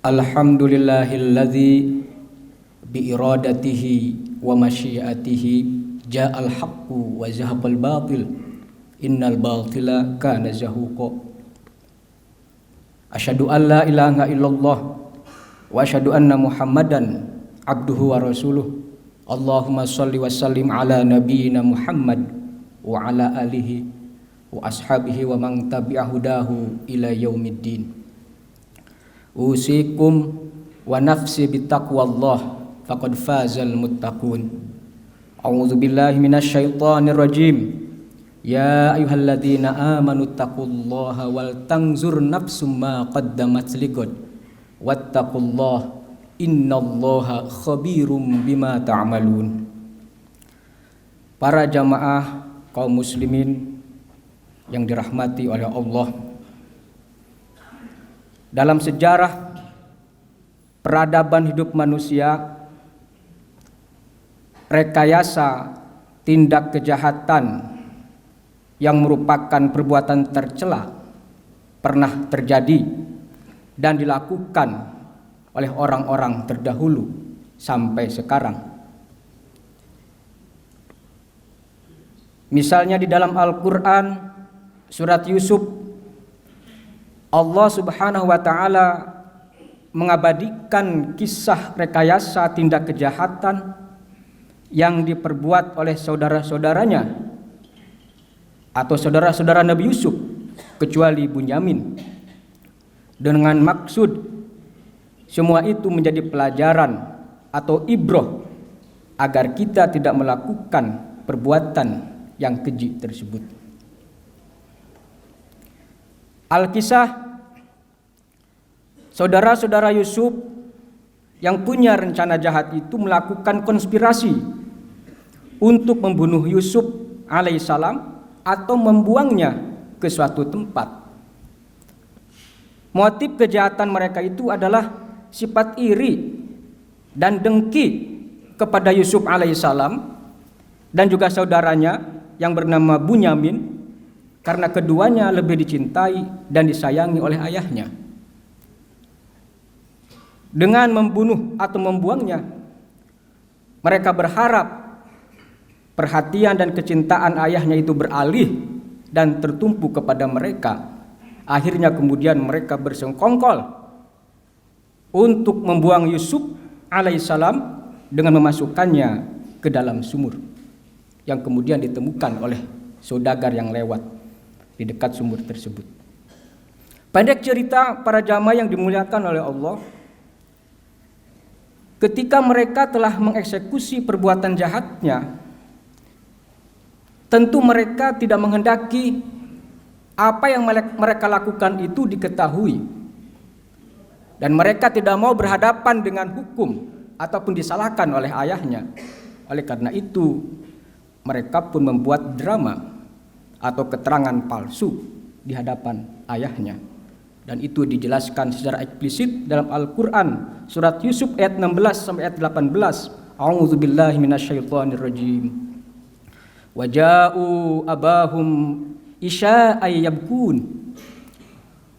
Alhamdulillahilladzi biiradatihi wa masyiatihi ja'al haqqu wa zahaqal batil innal batila kana zahuqa. Asyhadu an la ilaha illallah wa asyhadu anna Muhammadan abduhu wa rasuluh. Allahumma shalli wa sallim ala nabiyyina Muhammad wa ala alihi wa ashabihi wa man tabi'a hudahu ila yaumiddin. Usikum wa nafsi bittaqwallah faqad fazal muttaqun. A'udzu billahi minasyaitonir rajim. Ya ayyuhalladzina amanu taqullaha wal tanzur nafsum ma qaddamat lighad wattaqullaha innallaha khabirum bima ta'malun. Para jamaah kaum muslimin yang dirahmati oleh Allah, dalam sejarah peradaban hidup manusia, rekayasa tindak kejahatan yang merupakan perbuatan tercela pernah terjadi dan dilakukan oleh orang-orang terdahulu sampai sekarang. Misalnya di dalam Al-Quran surat Yusuf, Allah Subhanahu wa ta'ala mengabadikan kisah rekayasa tindak kejahatan yang diperbuat oleh saudara-saudaranya atau saudara-saudara Nabi Yusuf kecuali Bunyamin, dengan maksud semua itu menjadi pelajaran atau ibrah agar kita tidak melakukan perbuatan yang keji tersebut. Al-Kisah saudara-saudara Yusuf yang punya rencana jahat itu melakukan konspirasi untuk membunuh Yusuf alaihissalam atau membuangnya ke suatu tempat. Motif kejahatan mereka itu adalah sifat iri dan dengki kepada Yusuf alaihissalam dan juga saudaranya yang bernama Bunyamin, karena keduanya lebih dicintai dan disayangi oleh ayahnya. Dengan membunuh atau membuangnya, mereka berharap perhatian dan kecintaan ayahnya itu beralih dan tertumpu kepada mereka. Akhirnya kemudian mereka bersengkongkol untuk membuang Yusuf alaihissalam dengan memasukkannya ke dalam sumur yang kemudian ditemukan oleh saudagar yang lewat di dekat sumur tersebut. Pendek cerita, para jamaah yang dimuliakan oleh Allah, ketika mereka telah mengeksekusi perbuatan jahatnya, tentu mereka tidak menghendaki apa yang mereka lakukan itu diketahui. Dan mereka tidak mau berhadapan dengan hukum ataupun disalahkan oleh ayahnya. Oleh karena itu, mereka pun membuat drama atau keterangan palsu di hadapan ayahnya. Dan itu dijelaskan secara eksplisit dalam Al-Quran surat Yusuf ayat 16 sampai ayat 18. A'udzu billahi minasyaitonir rajim. Wa ja'u abahum isya'ay yabkun.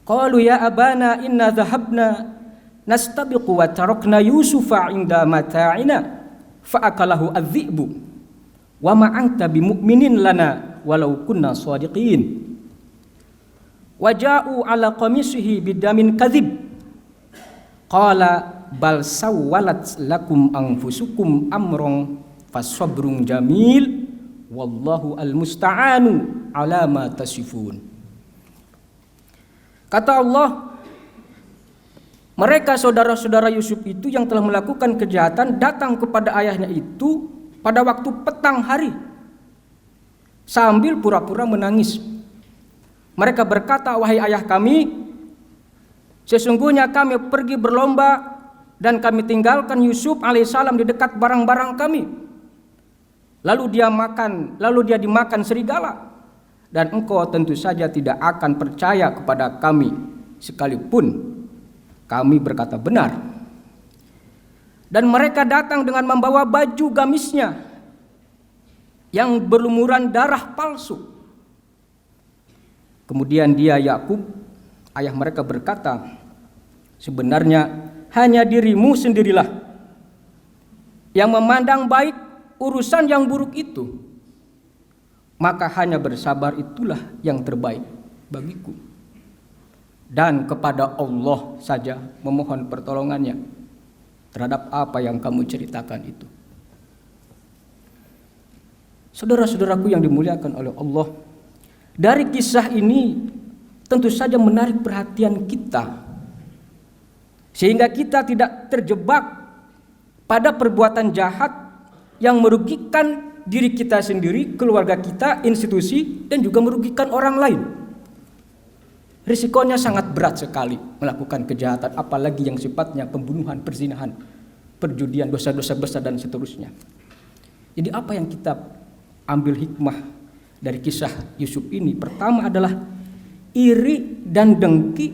Qalu ya abana inna dhahabna nastabiqu wa tarakna Yusufa 'inda mata'ina fa'akalahu adh-dhi'bu wa ma anta bimu'minin lana walau kunna shadiqin. Wa ja'u 'ala qamisihi bidamin kadhib qala bal sawwalat lakum anfusukum amran fasabrun jamil wallahu almusta'anu 'ala ma tasifun. Kata Allah, mereka saudara-saudara Yusuf itu yang telah melakukan kejahatan datang kepada ayahnya itu pada waktu petang hari sambil pura-pura menangis. Mereka berkata, wahai ayah kami, sesungguhnya kami pergi berlomba dan kami tinggalkan Yusuf alaihissalam di dekat barang-barang kami. Lalu dia dimakan serigala. Dan engkau tentu saja tidak akan percaya kepada kami sekalipun kami berkata benar. Dan mereka datang dengan membawa baju gamisnya yang berlumuran darah palsu. Kemudian dia Yakub, ayah mereka, berkata, sebenarnya hanya dirimu sendirilah yang memandang baik urusan yang buruk itu, maka hanya bersabar itulah yang terbaik bagiku. Dan kepada Allah saja memohon pertolongannya terhadap apa yang kamu ceritakan itu. Saudara-saudaraku yang dimuliakan oleh Allah, dari kisah ini tentu saja menarik perhatian kita, sehingga kita tidak terjebak pada perbuatan jahat yang merugikan diri kita sendiri, keluarga kita, institusi, dan juga merugikan orang lain. Risikonya sangat berat sekali melakukan kejahatan, apalagi yang sifatnya pembunuhan, perzinahan, perjudian, dosa-dosa besar, dan seterusnya. Jadi apa yang kita ambil hikmah dari kisah Yusuf ini? Pertama adalah iri dan dengki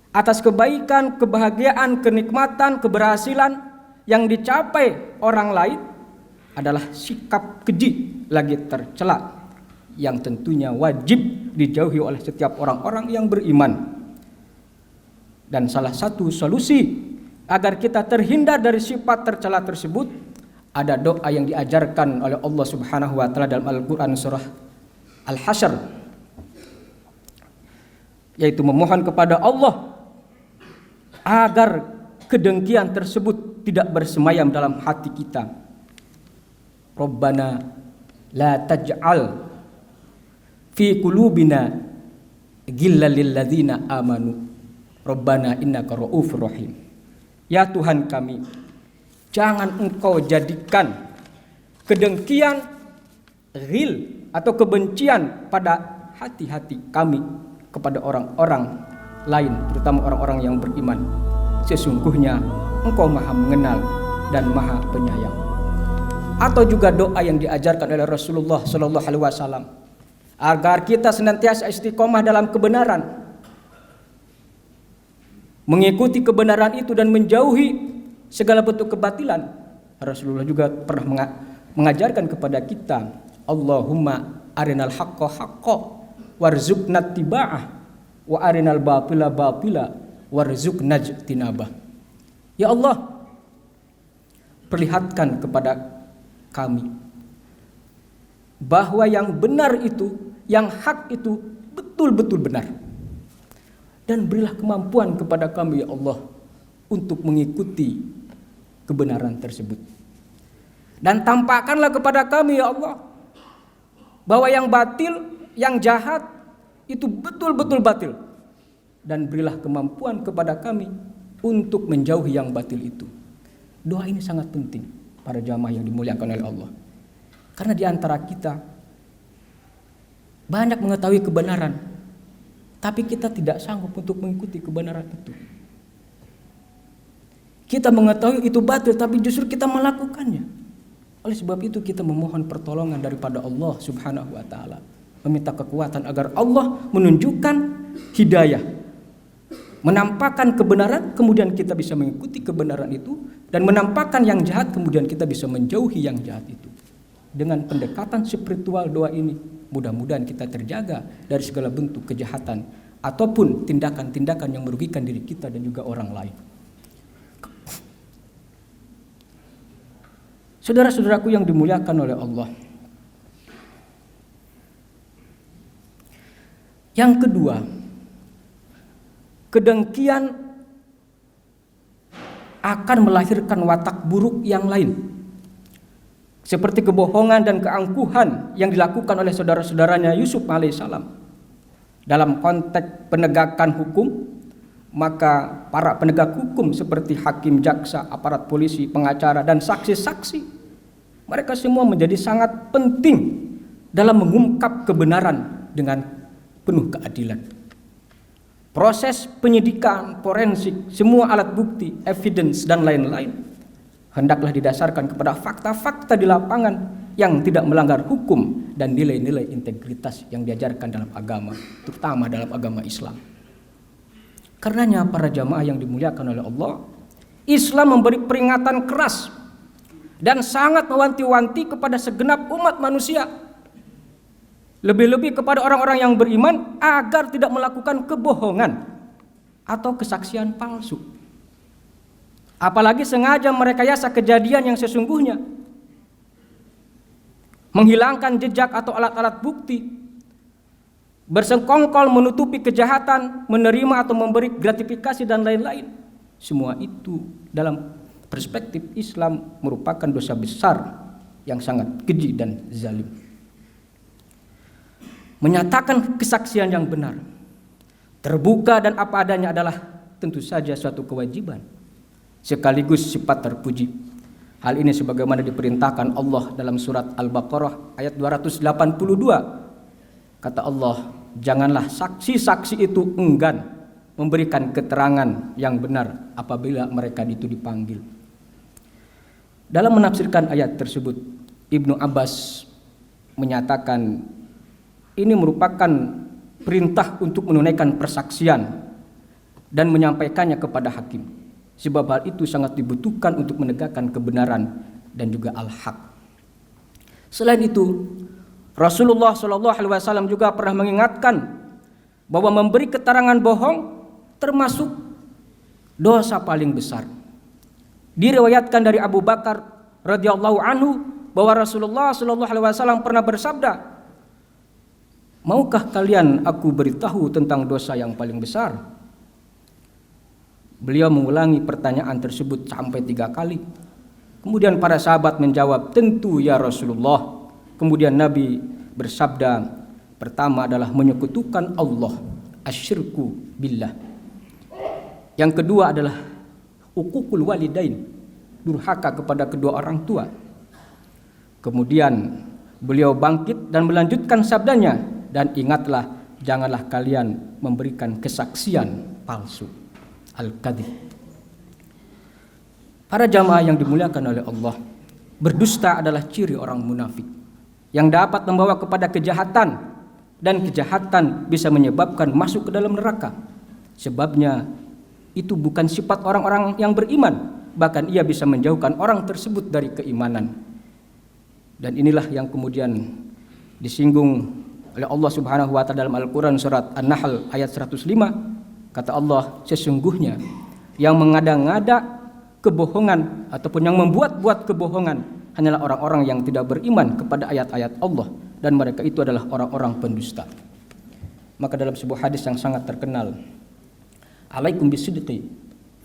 atas kebaikan, kebahagiaan, kenikmatan, keberhasilan yang dicapai orang lain adalah sikap keji lagi tercela yang tentunya wajib dijauhi oleh setiap orang-orang yang beriman. Dan salah satu solusi agar kita terhindar dari sifat tercela tersebut, ada doa yang diajarkan oleh Allah Subhanahu wa taala dalam Al-Qur'an surah Al-Hasyr, yaitu memohon kepada Allah agar kedengkian tersebut tidak bersemayam dalam hati kita. Rabbana la taj'al fi qulubina ghillan lil ladzina amanu Rabbana innaka ra'ufur rahim. Ya Tuhan kami, jangan Engkau jadikan kedengkian, ghil atau kebencian pada hati-hati kami kepada orang-orang lain, terutama orang-orang yang beriman. Sesungguhnya Engkau Maha mengenal dan Maha penyayang. Atau juga doa yang diajarkan oleh Rasulullah Sallallahu Alaihi Wasallam agar kita senantiasa istiqomah dalam kebenaran, mengikuti kebenaran itu dan menjauhi segala bentuk kebatilan. Rasulullah juga pernah mengajarkan kepada kita, Allahumma arinal haqqa haqqa warzuqna tiba'ah wa arinal batila batila warzuqna ijtinabah. Ya Allah, perlihatkan kepada kami bahwa yang benar itu, yang hak itu betul-betul benar, dan berilah kemampuan kepada kami ya Allah untuk mengikuti kebenaran tersebut. Dan tampakkanlah kepada kami ya Allah bahwa yang batil, yang jahat itu betul-betul batil, dan berilah kemampuan kepada kami untuk menjauhi yang batil itu. Doa ini sangat penting para jamaah yang dimuliakan oleh Allah, karena di antara kita banyak mengetahui kebenaran, tapi kita tidak sanggup untuk mengikuti kebenaran itu. Kita mengetahui itu batil, tapi justru kita melakukannya. Oleh sebab itu kita memohon pertolongan daripada Allah Subhanahu wa taala, meminta kekuatan agar Allah menunjukkan hidayah, menampakkan kebenaran, kemudian kita bisa mengikuti kebenaran itu, dan menampakkan yang jahat, kemudian kita bisa menjauhi yang jahat itu. Dengan pendekatan spiritual doa ini, mudah-mudahan kita terjaga dari segala bentuk kejahatan ataupun tindakan-tindakan yang merugikan diri kita dan juga orang lain. Saudara-saudaraku yang dimuliakan oleh Allah, yang kedua, kedengkian akan melahirkan watak buruk yang lain, seperti kebohongan dan keangkuhan yang dilakukan oleh saudara-saudaranya Yusuf alaihissalam. Dalam konteks penegakan hukum, maka para penegak hukum seperti hakim, jaksa, aparat polisi, pengacara, dan saksi-saksi, mereka semua menjadi sangat penting dalam mengungkap kebenaran dengan penuh keadilan. Proses penyidikan, forensik, semua alat bukti, evidence, dan lain-lain hendaklah didasarkan kepada fakta-fakta di lapangan yang tidak melanggar hukum dan nilai-nilai integritas yang diajarkan dalam agama, terutama dalam agama Islam. Karenanya para jamaah yang dimuliakan oleh Allah, Islam memberi peringatan keras dan sangat mewanti-wanti kepada segenap umat manusia, lebih-lebih kepada orang-orang yang beriman, agar tidak melakukan kebohongan atau kesaksian palsu. Apalagi sengaja merekayasa kejadian yang sesungguhnya, menghilangkan jejak atau alat-alat bukti, bersengkongkol menutupi kejahatan, menerima atau memberi gratifikasi dan lain-lain. Semua itu dalam perspektif Islam merupakan dosa besar yang sangat keji dan zalim. Menyatakan kesaksian yang benar, terbuka dan apa adanya adalah tentu saja suatu kewajiban, sekaligus sifat terpuji. Hal ini sebagaimana diperintahkan Allah dalam surat Al-Baqarah ayat 282. Kata Allah, janganlah saksi-saksi itu enggan memberikan keterangan yang benar apabila mereka itu dipanggil. Dalam menafsirkan ayat tersebut, Ibnu Abbas menyatakan ini merupakan perintah untuk menunaikan persaksian dan menyampaikannya kepada hakim. Sebab hal itu sangat dibutuhkan untuk menegakkan kebenaran dan juga al-haq. Selain itu, Rasulullah SAW juga pernah mengingatkan bahwa memberi keterangan bohong termasuk dosa paling besar. Diriwayatkan dari Abu Bakar radhiyallahu anhu bahwa Rasulullah SAW pernah bersabda, maukah kalian aku beritahu tentang dosa yang paling besar? Beliau mengulangi pertanyaan tersebut sampai 3 kali. Kemudian para sahabat menjawab, tentu ya Rasulullah. Kemudian Nabi bersabda, pertama adalah menyekutukan Allah, asyirku billah. Yang kedua adalah uququl walidain, durhaka kepada kedua orang tua. Kemudian beliau bangkit dan melanjutkan sabdanya, dan ingatlah, janganlah kalian memberikan kesaksian palsu, al-kadzib. Para jamaah yang dimuliakan oleh Allah, berdusta adalah ciri orang munafik yang dapat membawa kepada kejahatan, dan kejahatan bisa menyebabkan masuk ke dalam neraka. Sebabnya itu bukan sifat orang-orang yang beriman, bahkan ia bisa menjauhkan orang tersebut dari keimanan. Dan inilah yang kemudian disinggung oleh Allah Subhanahu wa taala dalam Al-Qur'an surat An-Nahl ayat 105. Kata Allah, sesungguhnya yang mengada-ngada kebohongan ataupun yang membuat-buat kebohongan hanyalah orang-orang yang tidak beriman kepada ayat-ayat Allah, dan mereka itu adalah orang-orang pendusta. Maka dalam sebuah hadis yang sangat terkenal, alaikum bisidqi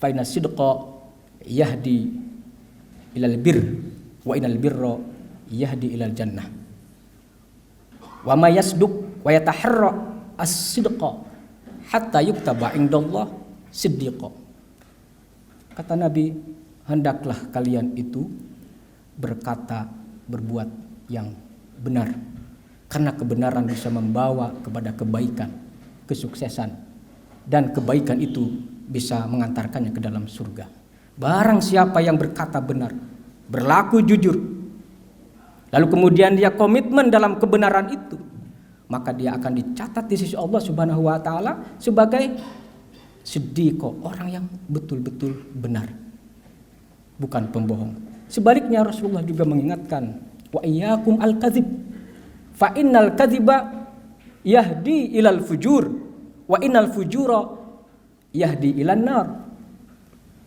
fa inna sidqa yahdi ilal birr wa inal birra yahdi ilal jannah. Wa ma yasduq wa yataharra as-sidqa hatta yuktaba indallah siddiqa. Kata Nabi, hendaklah kalian itu berkata, berbuat yang benar, karena kebenaran bisa membawa kepada kebaikan, kesuksesan, dan kebaikan itu bisa mengantarkannya ke dalam surga. Barang siapa yang berkata benar, berlaku jujur, lalu kemudian dia komitmen dalam kebenaran itu, maka dia akan dicatat di sisi Allah Subhanahu wa taala sebagai siddiqo, orang yang betul-betul benar, bukan pembohong. Sebaliknya Rasulullah juga mengingatkan, wa iyyakum al-kadzib fa innal kadziba yahdi ilal fujur wa innal fujura yahdi ilan nar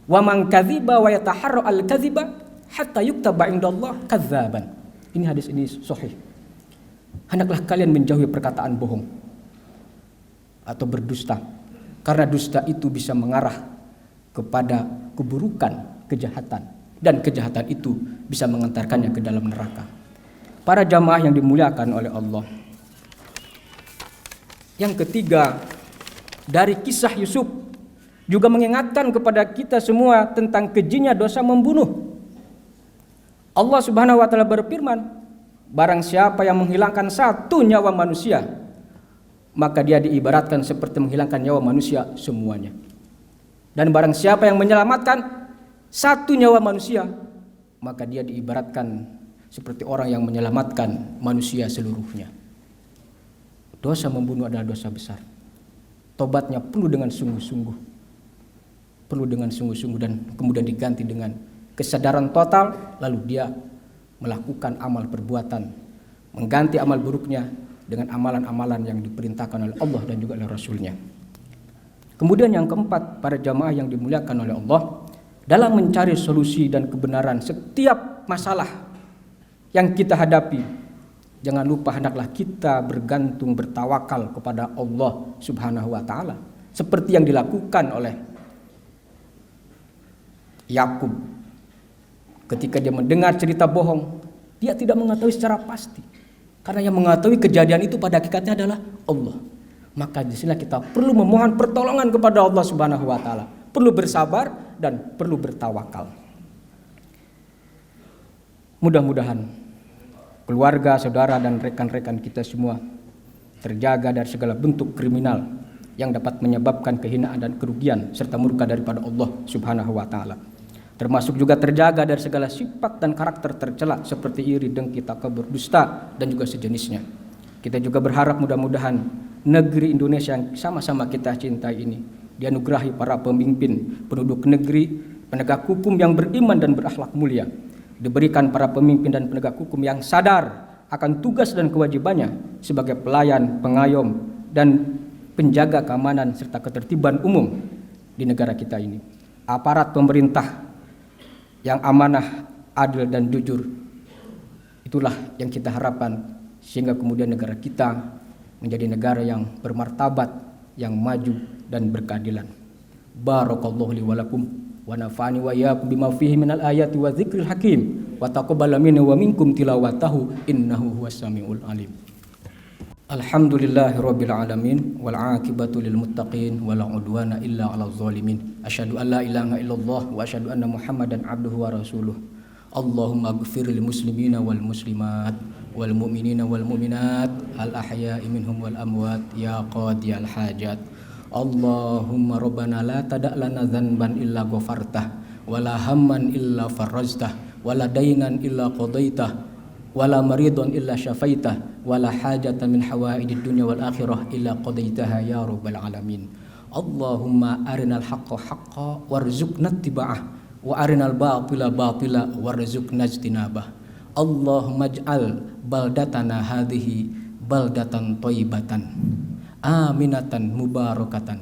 wa man kadziba wa yataharra al-kadziba hatta yuktaba indallah kadzaban. Ini hadis ini sahih. Hendaklah kalian menjauhi perkataan bohong atau berdusta, karena dusta itu bisa mengarah kepada keburukan, kejahatan, dan kejahatan itu bisa mengantarkannya ke dalam neraka. Para jamaah yang dimuliakan oleh Allah, yang ketiga dari kisah Yusuf juga mengingatkan kepada kita semua tentang kejinya dosa membunuh. Allah Subhanahu wa taala berfirman, barang siapa yang menghilangkan satu nyawa manusia, maka dia diibaratkan seperti menghilangkan nyawa manusia semuanya. Dan barang siapa yang menyelamatkan satu nyawa manusia, maka dia diibaratkan seperti orang yang menyelamatkan manusia seluruhnya. Dosa membunuh adalah dosa besar. Tobatnya perlu dengan sungguh-sungguh. Perlu dengan sungguh-sungguh dan kemudian diganti dengan kesadaran total, lalu dia melakukan amal perbuatan, mengganti amal buruknya dengan amalan-amalan yang diperintahkan oleh Allah dan juga oleh Rasulnya. Kemudian yang keempat, para jamaah yang dimuliakan oleh Allah, dalam mencari solusi dan kebenaran setiap masalah yang kita hadapi. Jangan lupa hendaklah kita bergantung, bertawakal kepada Allah Subhanahu wa taala, seperti yang dilakukan oleh Yakub. Ketika dia mendengar cerita bohong, dia tidak mengetahui secara pasti, karena yang mengetahui kejadian itu pada hakikatnya adalah Allah. Maka di sini kita perlu memohon pertolongan kepada Allah Subhanahu wa taala, perlu bersabar dan perlu bertawakal. Mudah-mudahan keluarga, saudara dan rekan-rekan kita semua terjaga dari segala bentuk kriminal yang dapat menyebabkan kehinaan dan kerugian serta murka daripada Allah Subhanahu wa taala. Termasuk juga terjaga dari segala sifat dan karakter tercela seperti iri, dengki, takabur, dusta dan juga sejenisnya. Kita juga berharap mudah-mudahan negeri Indonesia yang sama-sama kita cintai ini dianugerahi para pemimpin, penduduk negeri, penegak hukum yang beriman dan berakhlak mulia. Diberikan para pemimpin dan penegak hukum yang sadar akan tugas dan kewajibannya sebagai pelayan, pengayom, dan penjaga keamanan serta ketertiban umum di negara kita ini. Aparat pemerintah yang amanah, adil, dan jujur, itulah yang kita harapkan sehingga kemudian negara kita menjadi negara yang bermartabat, yang maju dan berkeadilan. Barakallahu li wa lakum wa nafa'ani wa iyyakum bima fihi minal ayati wa dzikril hakim wa taqabbala minni wa minkum tilawatahu innahu huwas samiul alim. Alhamdulillahirabbil alamin wal 'aqibatu lil muttaqin wala 'udwana illa 'alal zalimin. Asyhadu an la ilaha illallah wa asyhadu anna Muhammadan 'abduhu wa rasuluh. Allahumma ighfir lil muslimina wal muslimat wal mu'minina wal mu'minat al ahya'i minhum wal amwat ya qadiyal hajat. Allahumma rabbana la tada' lana dzanban illa ghafartah wala hamman illa farajtah wala dainan illa qadaitah wala maridun illa syafaitah wala hajatan min hawaidid dunya wal akhirah illa qadaitaha ya rabbal alamin. Allahumma arinal haqqa haqqan warzuqna ittiba'ah wa arinal batila batila warzuqna ijtinabah. Allahumma ij'al baldatana hadhihi baldatan thayyibatan aminatan mubarakatan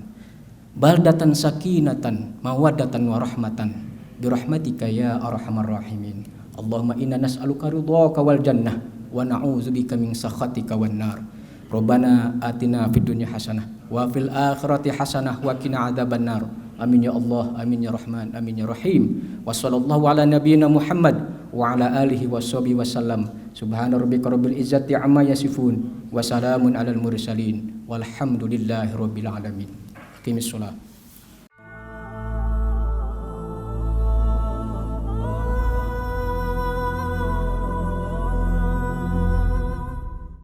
baldatan sakinatan mawaddatan wa rahmatan birahmatika ya arhamar rahimin. Allahumma inna nas'aluka ridhaka wal jannah wa na'udzubika min sakhatika wan nar. Rabbana atina fid dunya hasanah wa fil akhirati hasanah wa qina adzabannar. Amin ya Allah, amin ya Rahman, amin ya Rahim. Wa sallallahu ala nabiyyina Muhammad wa ala alihi washabihi wasallam. Subhana rabbika rabbil izzati amma yasifun wa salamun alal mursalin walhamdulillahi rabbil alamin. Aqimis shalah.